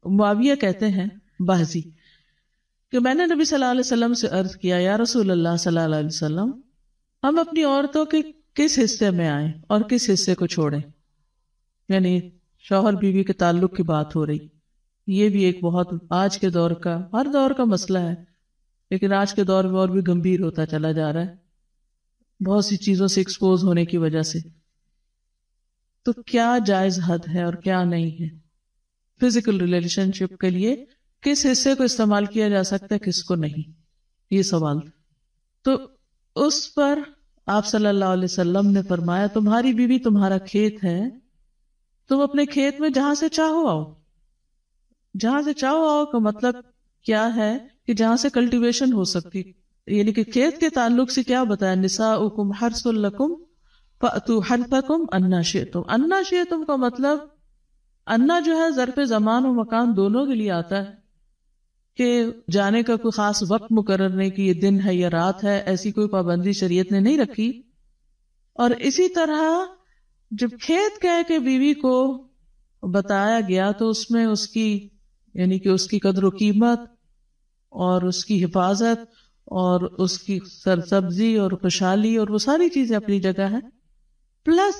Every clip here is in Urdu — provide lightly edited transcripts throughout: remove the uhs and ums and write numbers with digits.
معاویہ کہتے ہیں بازی کہ میں نے نبی صلی اللہ علیہ وسلم سے عرض کیا یا رسول اللہ صلی اللہ علیہ وسلم ہم اپنی عورتوں کے کس حصے میں آئیں اور کس حصے کو چھوڑیں؟ یعنی شوہر بیوی کے تعلق کی بات ہو رہی. یہ بھی ایک بہت آج کے دور کا، ہر دور کا مسئلہ ہے، لیکن آج کے دور میں اور بھی گمبھیر ہوتا چلا جا رہا ہے بہت سی چیزوں سے ایکسپوز ہونے کی وجہ سے. تو کیا جائز حد ہے اور کیا نہیں ہے؟ فزیکل ریلیشن شپ کے لیے کس حصے کو استعمال کیا جا سکتا ہے، کس کو نہیں، یہ سوال. تو اس پر آپ صلی اللہ علیہ وسلم نے فرمایا تمہاری بیوی تمہارا کھیت ہے، تم اپنے کھیت میں جہاں سے چاہو آؤ. جہاں سے چاہو آؤ کا مطلب کیا ہے کہ جہاں سے کلٹیویشن ہو سکتی، یعنی کہ کھیت کے تعلق سے کیا بتایا، نساؤکم حرث لکم فأتوا حرثکم انا شئتم. انا شئتم کا مطلب انا جو ہے ظرف زمان و مکان دونوں کے لیے آتا ہے کہ جانے کا کوئی خاص وقت مقرر نہیں کہ یہ دن ہے یا رات ہے، ایسی کوئی پابندی شریعت نے نہیں رکھی. اور اسی طرح جب کھیت کہہ کے بیوی کو بتایا گیا تو اس میں اس کی یعنی کہ اس کی قدر و قیمت اور اس کی حفاظت اور اس کی سرسبزی اور خوشحالی اور وہ ساری چیزیں اپنی جگہ ہے. پلس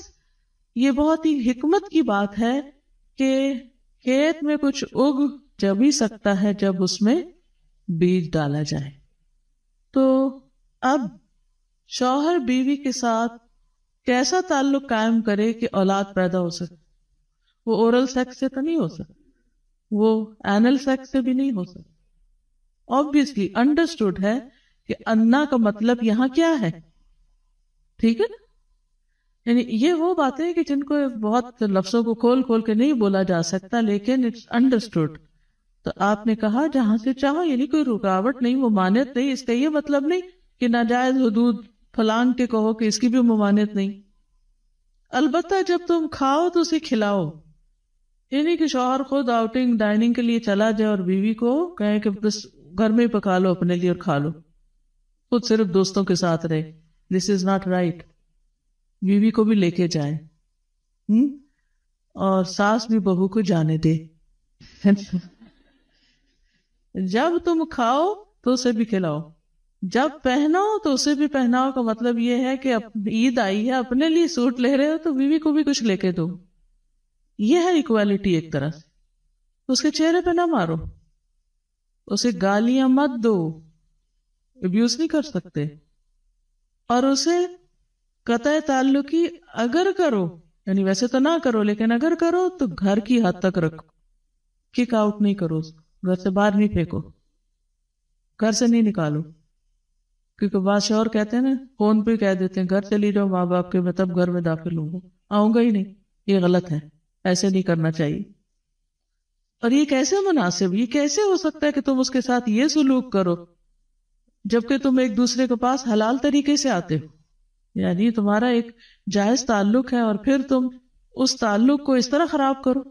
یہ بہت ہی حکمت کی بات ہے کہ کھیت میں کچھ اگ جب ہی سکتا ہے جب اس میں بیج ڈالا جائے. تو اب شوہر بیوی کے ساتھ کیسا تعلق قائم کرے کہ اولاد پیدا ہو سکے؟ وہ اورل سیکس سے تو نہیں ہو سکتا، وہ اینل سیکس سے بھی نہیں ہو سکتا. obviously understood ہے کہ انا کا مطلب یہاں کیا ہے، ٹھیک ہے نا؟ یعنی یہ وہ باتیں کہ جن کو بہت لفظوں کو کھول کھول کے نہیں بولا جا سکتا، لیکن اٹس انڈرسٹوڈ. تو آپ نے کہا جہاں سے چاہو، یعنی کوئی رکاوٹ نہیں، ممانعت نہیں. اس کا یہ مطلب نہیں کہ ناجائز حدود فلان کے کہو کہ اس کی بھی ممانعت نہیں. البتہ جب تم کھاؤ تو اسے کھلاؤ، یعنی کہ شوہر خود آؤٹنگ ڈائننگ کے لیے چلا جائے اور بیوی کو کہے کہ بس گھر میں ہی پکا لو اپنے لیے اور کھا لو، خود صرف دوستوں کے ساتھ رہے. دس از ناٹ رائٹ. بیوی کو بھی لے کے جائے اور ساس بھی بہو کو جانے دے. جب تم کھاؤ تو اسے بھی کھلاؤ، جب پہناؤ تو اسے بھی پہناؤ. کا مطلب یہ ہے کہ عید آئی ہے، اپنے لیے سوٹ لے رہے ہو تو بیوی کو بھی کچھ لے کے دو. یہ ہے ایکوالٹی ایک طرح سے. اس کے چہرے پہ نہ مارو، اسے گالیاں مت دو، ابیوز نہیں کر سکتے. اور اسے قطع تعلقی اگر کرو، یعنی ویسے تو نہ کرو لیکن اگر کرو تو گھر کی حد تک رکھو، کک آؤٹ نہیں کرو، گھر سے باہر نہیں پھینکو، گھر سے نہیں نکالو. کیونکہ بعض شوہر کہتے ہیں نا، فون پہ کہہ دیتے ہیں گھر چلی جاؤ ماں باپ کے، میں تب گھر میں داخل ہوں گا، آؤں گا ہی نہیں. یہ غلط ہے، ایسے نہیں کرنا چاہیے. اور یہ کیسے مناسب، یہ کیسے ہو سکتا ہے کہ تم اس کے ساتھ یہ سلوک کرو جبکہ تم ایک دوسرے کے پاس حلال طریقے سے آتے ہو؟ یعنی تمہارا ایک جائز تعلق ہے اور پھر تم اس تعلق کو اس طرح خراب کرو.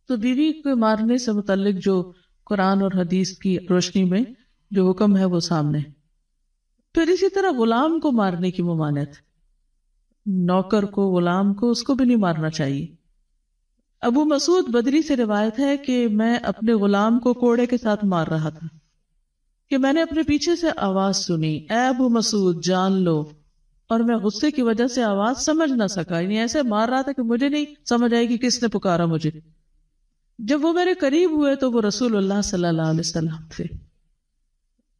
تو بیوی کو مارنے سے متعلق جو قرآن اور حدیث کی روشنی میں جو حکم ہے وہ سامنے. پھر اسی طرح غلام کو مارنے کی ممانعت، نوکر کو، غلام کو، اس کو بھی نہیں مارنا چاہیے. ابو مسعود بدری سے روایت ہے کہ میں اپنے غلام کو کوڑے کے ساتھ مار رہا تھا کہ میں نے اپنے پیچھے سے آواز سنی، اے ابو مسعود جان لو. اور میں غصے کی وجہ سے آواز سمجھ نہ سکا، یعنی ایسے مار رہا تھا کہ مجھے نہیں سمجھ آئی کہ کس نے پکارا مجھے. جب وہ میرے قریب ہوئے تو وہ رسول اللہ صلی اللہ علیہ وسلم تھے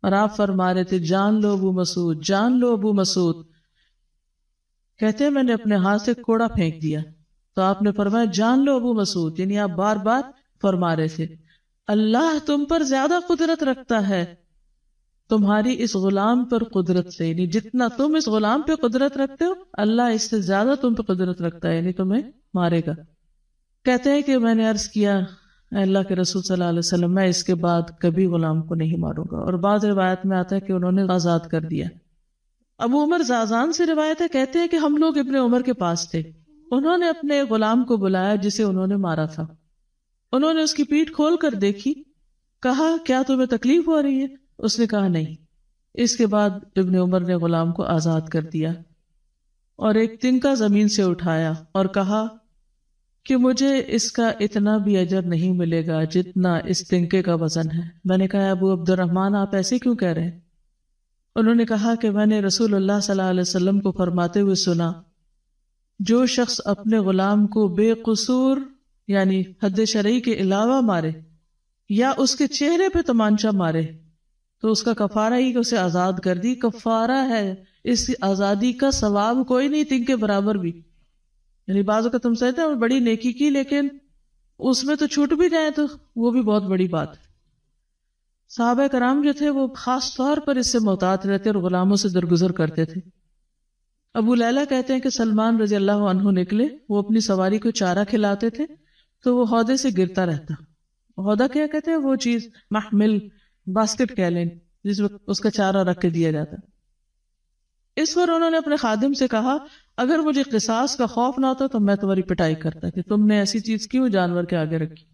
اور آپ فرما رہے تھے جان لو ابو مسعود، جان لو ابو مسعود. کہتے ہیں میں نے اپنے ہاتھ سے کوڑا پھینک دیا تو آپ نے فرمایا جان لو ابو مسعود، یعنی آپ بار بار فرما رہے تھے اللہ تم پر زیادہ قدرت رکھتا ہے تمہاری اس غلام پر قدرت سے، یعنی جتنا تم اس غلام پہ قدرت رکھتے ہو اللہ اس سے زیادہ تم پہ قدرت رکھتا ہے، یعنی تمہیں مارے گا. کہتے ہیں کہ میں نے عرض کیا اے اللہ کے رسول صلی اللہ علیہ وسلم میں اس کے بعد کبھی غلام کو نہیں ماروں گا. اور بعض روایت میں آتا ہے کہ انہوں نے آزاد کر دیا. ابو عمر زازان سے روایت ہے، کہتے ہیں کہ ہم لوگ ابن عمر کے پاس تھے، انہوں نے اپنے غلام کو بلایا جسے انہوں نے مارا تھا. انہوں نے اس کی پیٹھ کھول کر دیکھی، کہا کیا تمہیں تکلیف ہو رہی ہے؟ اس نے کہا نہیں. اس کے بعد ابن عمر نے غلام کو آزاد کر دیا اور ایک تنکا زمین سے اٹھایا اور کہا کہ مجھے اس کا اتنا بھی اجر نہیں ملے گا جتنا اس تنکے کا وزن ہے۔ میں نے کہا ابو عبد الرحمن آپ ایسے کیوں کہہ رہے ہیں؟ انہوں نے کہا کہ میں نے رسول اللہ صلی اللہ علیہ وسلم کو فرماتے ہوئے سنا، جو شخص اپنے غلام کو بے قصور یعنی حد شرعی کے علاوہ مارے یا اس کے چہرے پہ تمانچہ مارے تو اس کا کفارہ ہی کہ اسے آزاد کر دی، کفارہ ہے، اس آزادی کا ثواب کوئی نہیں تنگ کے برابر بھی۔ یعنی بعض اوقات تم کہتے ہیں بڑی نیکی کی لیکن اس میں تو چھوٹ بھی جائے تو وہ بھی بہت بڑی بات ہے۔ صحابہ کرام جو تھے وہ خاص طور پر اس سے محتاط رہتے اور غلاموں سے درگزر کرتے تھے۔ ابو لیلہ کہتے ہیں کہ سلمان رضی اللہ عنہ نکلے، وہ اپنی سواری کو چارہ کھلاتے تھے تو وہ ہودے سے گرتا رہتا۔ ہودہ کیا کہتے ہیں؟ وہ چیز محمل باسکٹ کہہ لیں جس میں اس کا چارہ رکھ کے دیا جاتا۔ اس پر انہوں نے اپنے خادم سے کہا اگر مجھے قصاص کا خوف نہ ہوتا تو میں تمہاری پٹائی کرتا کہ تم نے ایسی چیز کیوں جانور کے آگے رکھی۔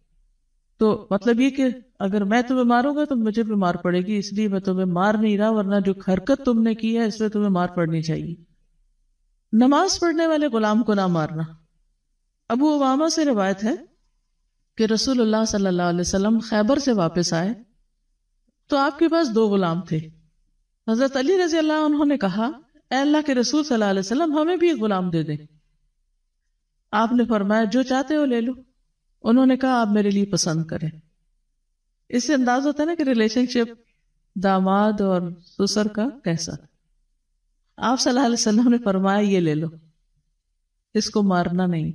تو مطلب یہ کہ اگر میں تمہیں ماروں گا تو مجھے بھی مار پڑے گی، اس لیے میں تمہیں مار نہیں رہا، ورنہ جو حرکت تم نے کی ہے اس میں تمہیں مار پڑنی چاہیے۔ نماز پڑھنے والے غلام کو نہ مارنا۔ ابو امامہ سے روایت ہے کہ رسول اللہ صلی اللہ علیہ وسلم خیبر سے واپس آئے تو آپ کے پاس 2 غلام تھے۔ حضرت علی رضی اللہ عنہ نے کہا اے اللہ کے رسول صلی اللہ علیہ وسلم ہمیں بھی ایک غلام دے دیں۔ آپ نے فرمایا جو چاہتے ہو لے لو۔ انہوں نے کہا آپ میرے لیے پسند کریں۔ اس سے انداز ہوتا ہے نا کہ ریلیشن شپ داماد اور سسر کا کیسا۔ آپ صلی اللہ علیہ وسلم نے فرمایا یہ لے لو، اس کو مارنا نہیں،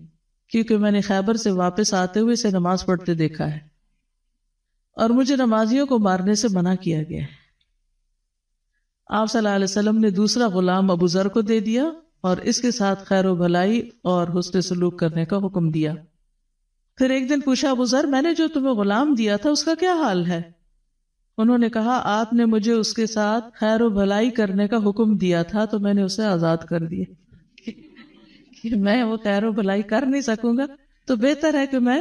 کیونکہ میں نے خیبر سے واپس آتے ہوئے اسے نماز پڑھتے دیکھا ہے اور مجھے نمازیوں کو مارنے سے منع کیا گیا ہے۔ آپ صلی اللہ علیہ وسلم نے دوسرا غلام ابو ذر کو دے دیا اور اس کے ساتھ خیر و بھلائی اور حسن سلوک کرنے کا حکم دیا۔ پھر ایک دن پوچھا ابو ذر میں نے جو تمہیں غلام دیا تھا اس کا کیا حال ہے؟ انہوں نے کہا آپ نے مجھے اس کے ساتھ خیر و بھلائی کرنے کا حکم دیا تھا تو میں نے اسے آزاد کر دیا۔ کہ میں وہ خیر و بھلائی کر نہیں سکوں گا تو بہتر ہے کہ میں